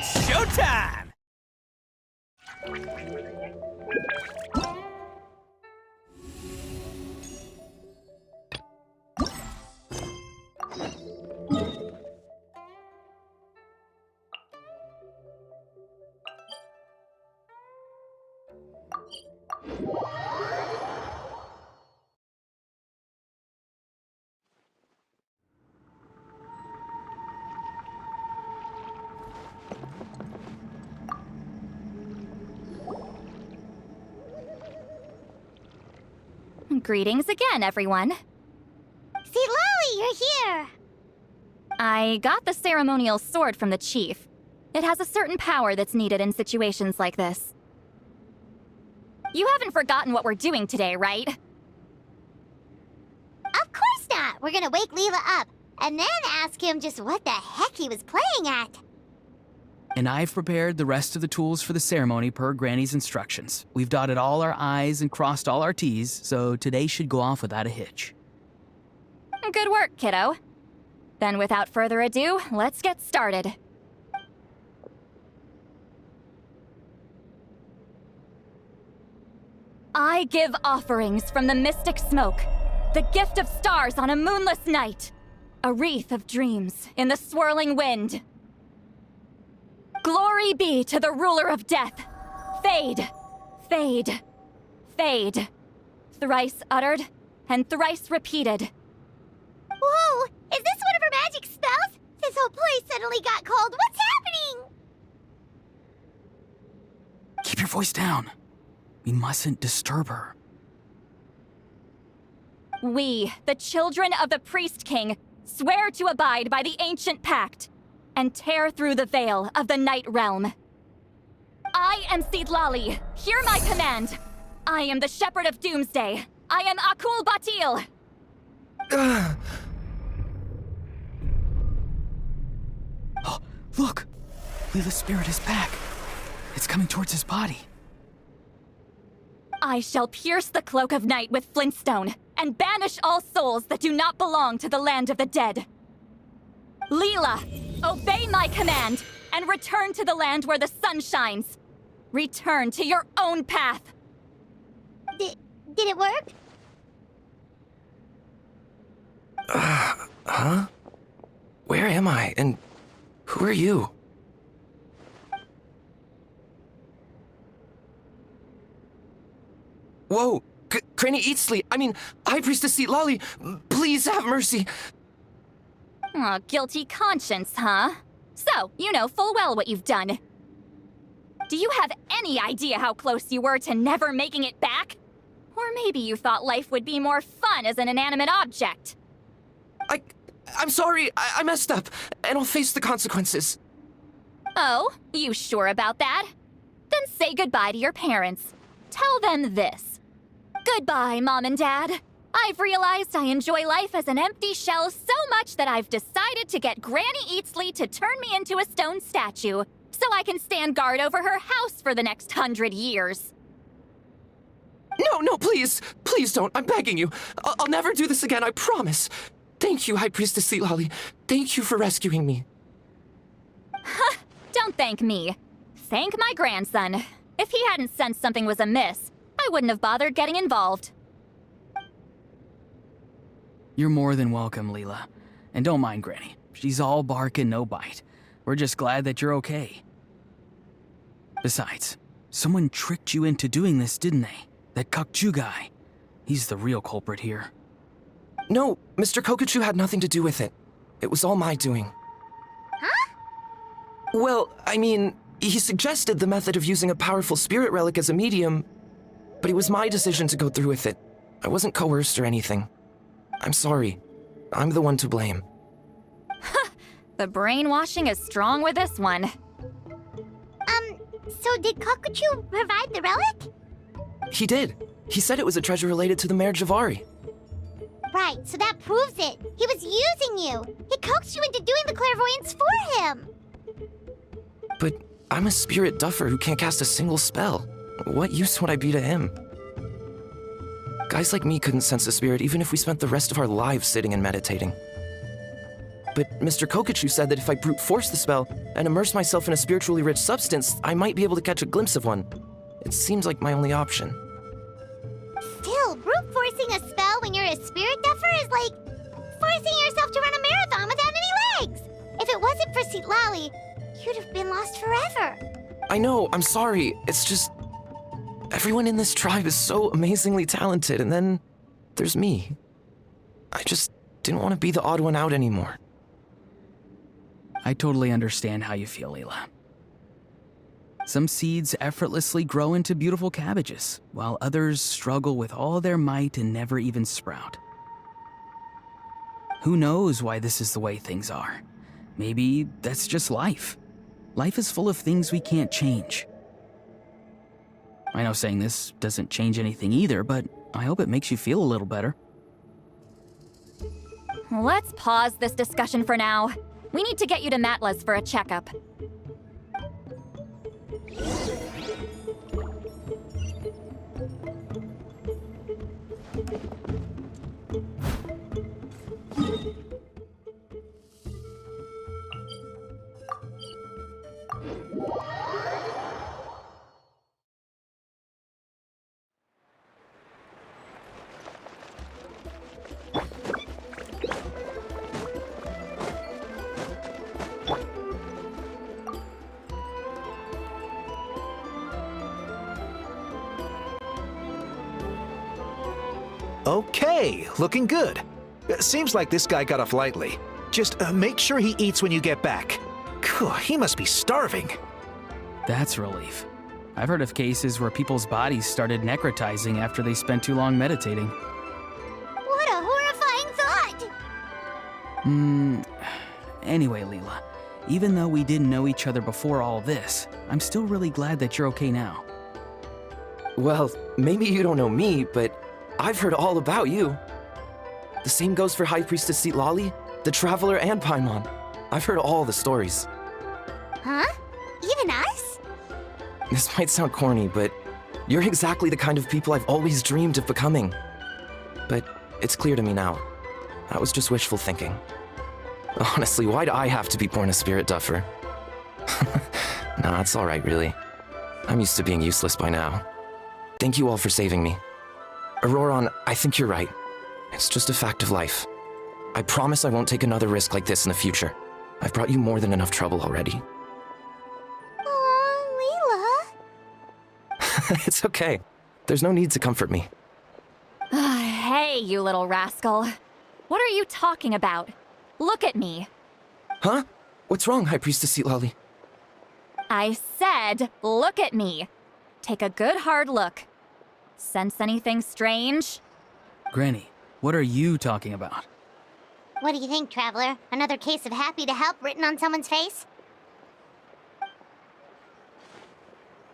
It's showtime! Greetings again, everyone. See, Lily, you're here! I got the ceremonial sword from the chief. It has a certain power that's needed in situations like this. You haven't forgotten what we're doing today, right? Of course not! We're gonna wake Leela up, and then ask him just what the heck he was playing at. And I've prepared the rest of the tools for the ceremony per Granny's instructions. We've dotted all our I's and crossed all our T's, so today should go off without a hitch. Good work, kiddo. Then without further ado, let's get started. I give offerings from the mystic smoke, the gift of stars on a moonless night, a wreath of dreams in the swirling wind. Glory be to the ruler of death. Fade, fade, fade. Thrice uttered and thrice repeated. Whoa! Is this one of her magic spells? This whole place suddenly got cold. What's happening? Keep your voice down. We mustn't disturb her. We, the children of the Priest King, swear to abide by the ancient pact and tear through the veil of the Night Realm. I am Seedlali. Hear my command. I am the Shepherd of Doomsday. I am Akul Batil. Oh, look! Leela's spirit is back. It's coming towards his body. I shall pierce the cloak of night with flintstone and banish all souls that do not belong to the land of the dead. Leela, obey my command and return to the land where the sun shines. Return to your own path. Did it work? Huh? Where am I, and who are you? Whoa! Granny Eatsley, High Priestess Lolly, please have mercy! Aw, guilty conscience, huh? So, you know full well what you've done. Do you have any idea how close you were to never making it back? Or maybe you thought life would be more fun as an inanimate object. I'm sorry, I messed up, and I'll face the consequences. Oh, you sure about that? Then say goodbye to your parents. Tell them this. Goodbye, Mom and Dad. I've realized I enjoy life as an empty shell so much that I've decided to get Granny Eatsley to turn me into a stone statue, so I can stand guard over her house for the next 100 years. No, please! Please don't, I'm begging you. I'll never do this again, I promise. Thank you, High Priestess Lolly. Thank you for rescuing me. Don't thank me. Thank my grandson. If he hadn't sensed something was amiss, I wouldn't have bothered getting involved. You're more than welcome, Leela. And don't mind Granny. She's all bark and no bite. We're just glad that you're okay. Besides, someone tricked you into doing this, didn't they? That Kokchu guy. He's the real culprit here. No, Mr. Kokuchu had nothing to do with it. It was all my doing. Huh? Well, he suggested the method of using a powerful spirit relic as a medium, but it was my decision to go through with it. I wasn't coerced or anything. I'm sorry. I'm the one to blame. The brainwashing is strong with this one. So did Kokuchu provide the relic? He did. He said it was a treasure related to the Mare Javari. Right, so that proves it. He was using you. He coaxed you into doing the clairvoyance for him. But I'm a spirit duffer who can't cast a single spell. What use would I be to him? Guys like me couldn't sense a spirit even if we spent the rest of our lives sitting and meditating. but Mr. Kokachu said that if I brute force the spell and immerse myself in a spiritually rich substance, I might be able to catch a glimpse of one. It seems like my only option. Still, brute forcing a spell when you're a spirit duffer is like forcing yourself to run a marathon without any legs. If it wasn't for Citlali, you'd have been lost forever. I know, I'm sorry. It's just... everyone in this tribe is so amazingly talented, and then there's me. I just didn't want to be the odd one out anymore. I totally understand how you feel, Leela. Some seeds effortlessly grow into beautiful cabbages, while others struggle with all their might and never even sprout. Who knows why this is the way things are? Maybe that's just life. Life is full of things we can't change. I know saying this doesn't change anything either, but I hope it makes you feel a little better. Let's pause this discussion for now. We need to get you to Matla's for a checkup. Okay, looking good. Seems like this guy got off lightly. Just make sure he eats when you get back. Phew, he must be starving. That's relief. I've heard of cases where people's bodies started necrotizing after they spent too long meditating. What a horrifying thought! Anyway, Leela, even though we didn't know each other before all this, I'm still really glad that you're okay now. Well, maybe you don't know me, but I've heard all about you. The same goes for High Priestess Citlali, the Traveler, and Paimon. I've heard all the stories. Huh? Even us? This might sound corny, but you're exactly the kind of people I've always dreamed of becoming. But it's clear to me now. That was just wishful thinking. Honestly, why do I have to be born a spirit duffer? Nah, it's alright, really. I'm used to being useless by now. Thank you all for saving me. Auroron, I think you're right. It's just a fact of life. I promise I won't take another risk like this in the future. I've brought you more than enough trouble already. Aw, Leela. It's okay. There's no need to comfort me. Hey, you little rascal. What are you talking about? Look at me. Huh? What's wrong, High Priestess Citlali? I said, look at me. Take a good hard look. Sense anything strange? Granny, what are you talking about? What do you think, Traveler? Another case of happy to help written on someone's face?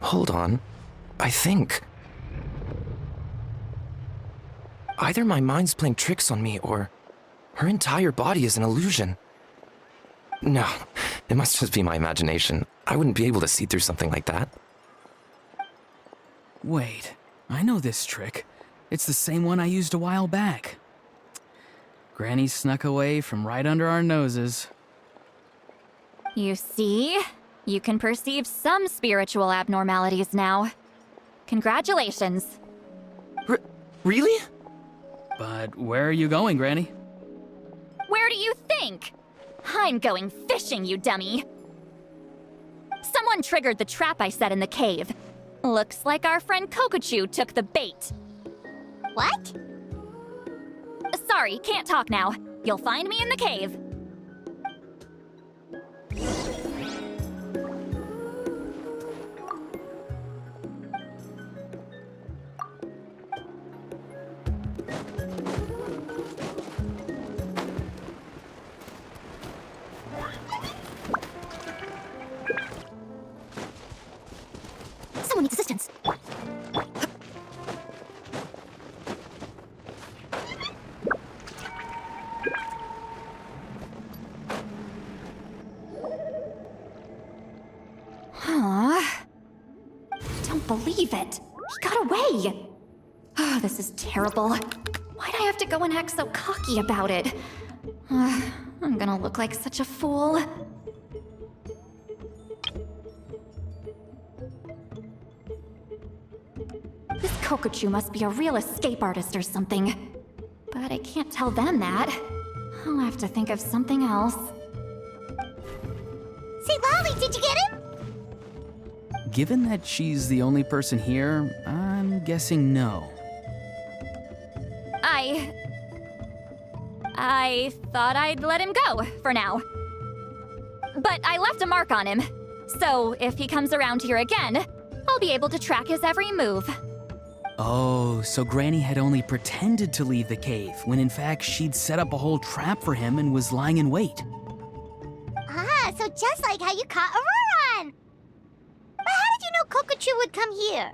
Hold on. I think... either my mind's playing tricks on me, or her entire body is an illusion. No, it must just be my imagination. I wouldn't be able to see through something like that. Wait, I know this trick. It's the same one I used a while back. Granny snuck away from right under our noses. You see? You can perceive some spiritual abnormalities now. Congratulations. Really? But where are you going, Granny? Where do you think? I'm going fishing, you dummy. Someone triggered the trap I set in the cave. Looks like our friend Kokachu took the bait. What? Sorry, can't talk now. You'll find me in the cave. Someone needs assistance. Don't believe it. He got away. Oh, this is terrible. Why'd I have to go and act so cocky about it? I'm gonna look like such a fool. This Kokochu must be a real escape artist or something. But I can't tell them that. I'll have to think of something else. Say, Lolly, did you get him? Given that she's the only person here, I'm guessing no. I thought I'd let him go, for now. But I left a mark on him, so if he comes around here again, I'll be able to track his every move. Oh, so Granny had only pretended to leave the cave, when in fact she'd set up a whole trap for him and was lying in wait. Ah, so just like how you caught Auroron! But how did you know Kokochu would come here?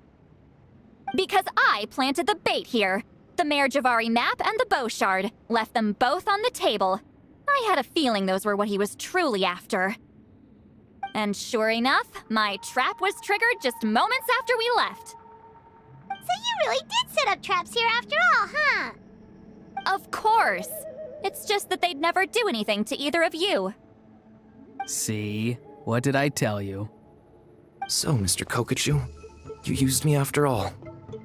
Because I planted the bait here. The Mare Javari map and the bow shard. Left them both on the table. I had a feeling those were what he was truly after. And sure enough, my trap was triggered just moments after we left. So you really did set up traps here after all, huh? Of course. It's just that they'd never do anything to either of you. See? What did I tell you? So, Mr. Kokochu, you used me after all.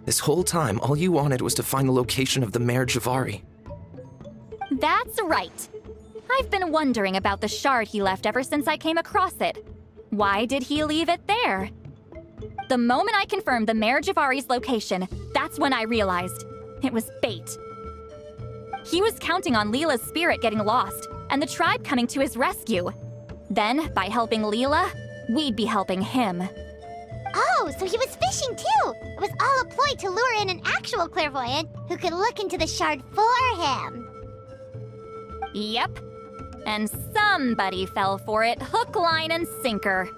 This whole time, all you wanted was to find the location of the Mare Javari. That's right. I've been wondering about the shard he left ever since I came across it. Why did he leave it there? The moment I confirmed the Mare Javari's location, that's when I realized it was bait. He was counting on Leela's spirit getting lost and the tribe coming to his rescue. Then, by helping Leela, we'd be helping him. Oh, so he was fishing too! It was all a ploy to lure in an actual clairvoyant who could look into the shard for him. Yep. And somebody fell for it, hook, line, and sinker.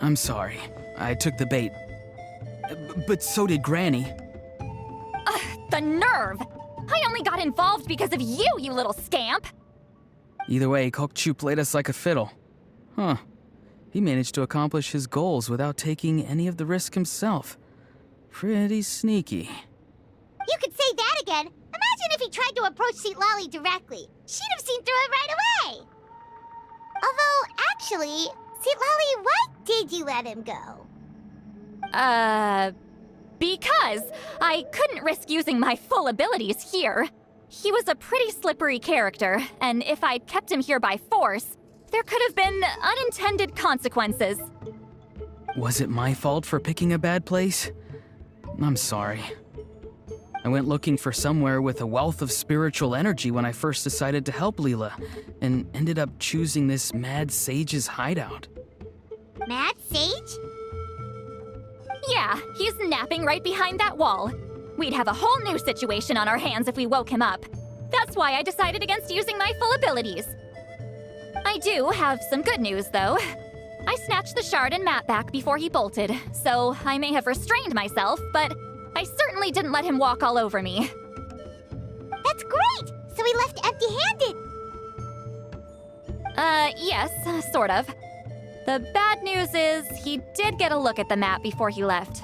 I'm sorry. I took the bait. But so did Granny. The nerve! I only got involved because of you, you little scamp! Either way, Kokochu played us like a fiddle. Huh. He managed to accomplish his goals without taking any of the risk himself. Pretty sneaky. You could say that again. Imagine if he tried to approach Seat Lolly directly. She'd have seen through it right away. Although, actually, Seat Lolly, why did you let him go? Because I couldn't risk using my full abilities here. He was a pretty slippery character, and if I'd kept him here by force, there could have been unintended consequences. Was it my fault for picking a bad place? I'm sorry. I went looking for somewhere with a wealth of spiritual energy when I first decided to help Leela, and ended up choosing this mad sage's hideout. Mad Sage? Yeah, he's napping right behind that wall. We'd have a whole new situation on our hands if we woke him up. That's why I decided against using my full abilities. I do have some good news, though. I snatched the shard and map back before he bolted, so I may have restrained myself, but I certainly didn't let him walk all over me. That's great! So he left empty-handed! Yes, sort of. The bad news is he did get a look at the map before he left.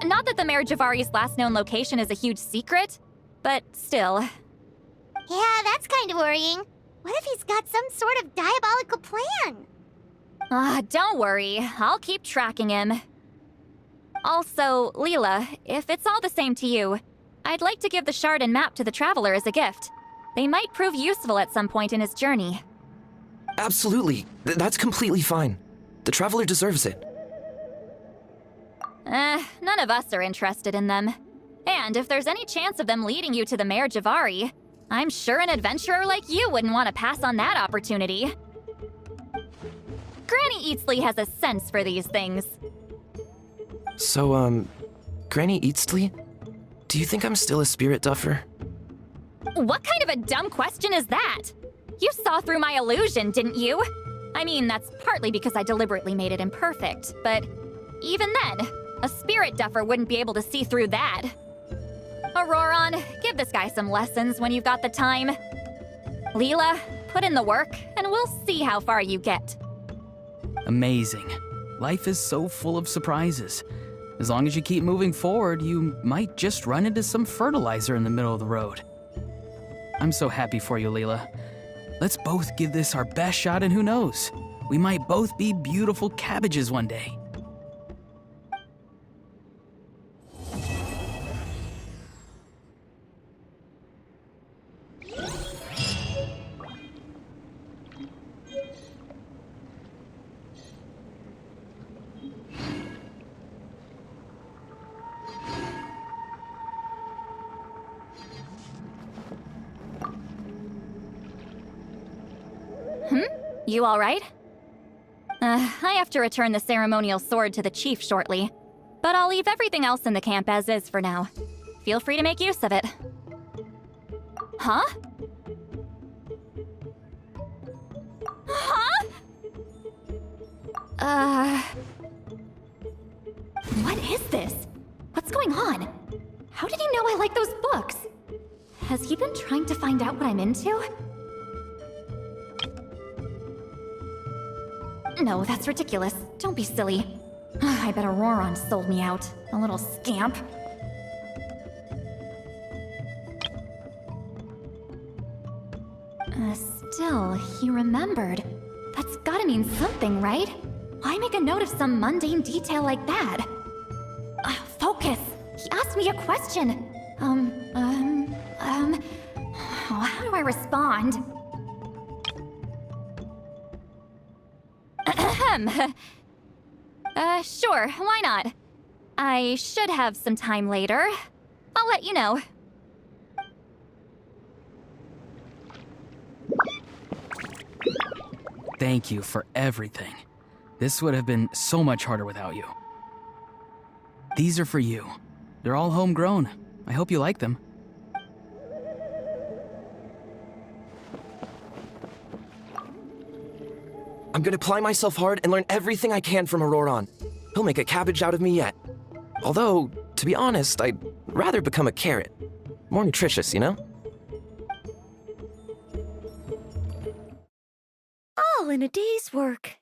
Not that the Mare Javari's last known location is a huge secret, but still. Yeah, that's kind of worrying. What if he's got some sort of diabolical plan? Don't worry. I'll keep tracking him. Also, Leela, if it's all the same to you, I'd like to give the shard and map to the Traveler as a gift. They might prove useful at some point in his journey. Absolutely. That's completely fine. The Traveler deserves it. None of us are interested in them. And if there's any chance of them leading you to the Mare Javari, I'm sure an adventurer like you wouldn't want to pass on that opportunity. Granny Eatsley has a sense for these things. So, Granny Eatsley? Do you think I'm still a spirit duffer? What kind of a dumb question is that? You saw through my illusion, didn't you? I mean, that's partly because I deliberately made it imperfect, but even then, a spirit duffer wouldn't be able to see through that. Auroron, give this guy some lessons when you've got the time. Leela, put in the work, and we'll see how far you get. Amazing. Life is so full of surprises. As long as you keep moving forward, you might just run into some fertilizer in the middle of the road. I'm so happy for you, Leela. Let's both give this our best shot, and who knows? We might both be beautiful cabbages one day. You all right? I have to return the ceremonial sword to the chief shortly, but I'll leave everything else in the camp as is for now. Feel free to make use of it. Huh? Huh? What is this? What's going on? How did he know I like those books? Has he been trying to find out what I'm into? No, that's ridiculous. Don't be silly. I bet Auroron sold me out. A little scamp. Still, he remembered. That's gotta mean something, right? Why make a note of some mundane detail like that? Focus! He asked me a question. How do I respond? Sure, why not? I should have some time later. I'll let you know. Thank you for everything. This would have been so much harder without you. These are for you. They're all homegrown. I hope you like them. I'm gonna apply myself hard and learn everything I can from Auroron. He'll make a cabbage out of me yet. Although, to be honest, I'd rather become a carrot. More nutritious, you know? All in a day's work.